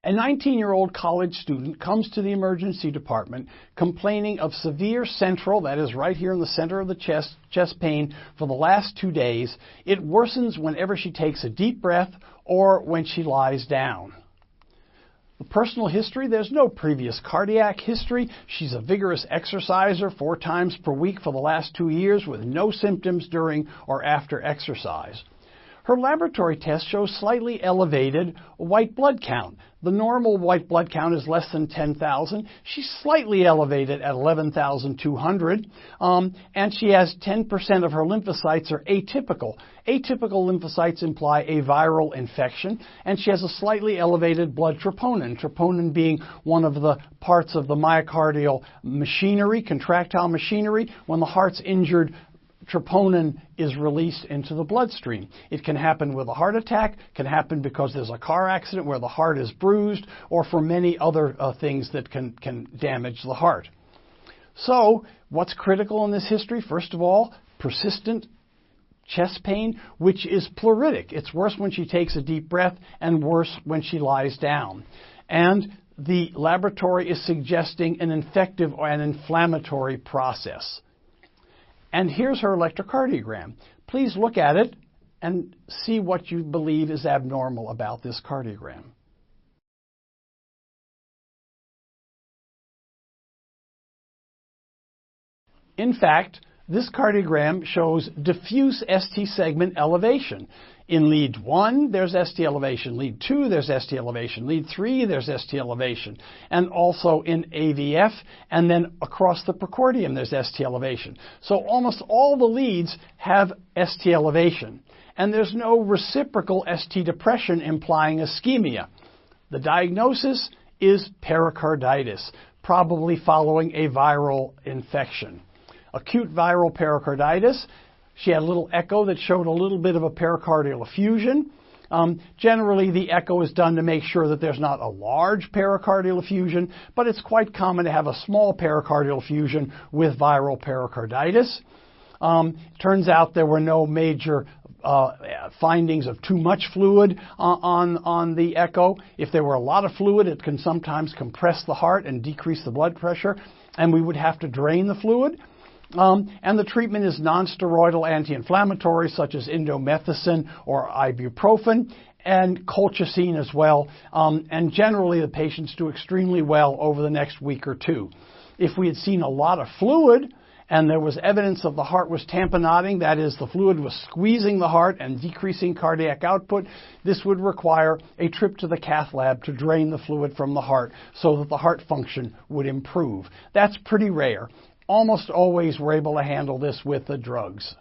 A 19-year-old college student comes to the emergency department complaining of severe central, that is right here in the center of the chest pain for the last 2 days. It worsens whenever she takes a deep breath or when she lies down. The personal history, there's no previous cardiac history. She's a vigorous exerciser 4 times per week for the last 2 years with no symptoms during or after exercise. Her laboratory test shows slightly elevated white blood count. The normal white blood count is less than 10,000. She's slightly elevated at 11,200, and she has 10% of her lymphocytes are atypical. Atypical lymphocytes imply a viral infection, and she has a slightly elevated blood troponin, troponin being one of the parts of the myocardial machinery, contractile machinery. When the heart's injured, troponin is released into the bloodstream. It can happen with a heart attack, can happen because there's a car accident where the heart is bruised, or for many other things that can damage the heart. So, what's critical in this history? First of all, persistent chest pain, which is pleuritic. It's worse when she takes a deep breath and worse when she lies down. And the laboratory is suggesting an infective or an inflammatory process. And here's her electrocardiogram. Please look at it and see what you believe is abnormal about this cardiogram. In fact, this cardiogram shows diffuse ST segment elevation. In lead 1, there's ST elevation. Lead 2, there's ST elevation. Lead 3, there's ST elevation. And also in AVF, and then across the precordium, there's ST elevation. So almost all the leads have ST elevation. And there's no reciprocal ST depression implying ischemia. The diagnosis is pericarditis, probably following a viral infection. Acute viral pericarditis. She had a little echo that showed a little bit of a pericardial effusion. Generally, the echo is done to make sure that there's not a large pericardial effusion, but it's quite common to have a small pericardial effusion with viral pericarditis. Turns out there were no major findings of too much fluid on the echo. If there were a lot of fluid, it can sometimes compress the heart and decrease the blood pressure, and we would have to drain the fluid. And the treatment is nonsteroidal anti-inflammatory such as indomethacin or ibuprofen and colchicine as well. And generally the patients do extremely well over the next week or 2. If we had seen a lot of fluid and there was evidence of the heart was tamponading, that is, the fluid was squeezing the heart and decreasing cardiac output, this would require a trip to the cath lab to drain the fluid from the heart so that the heart function would improve. That's pretty rare. Almost always we're able to handle this with the drugs.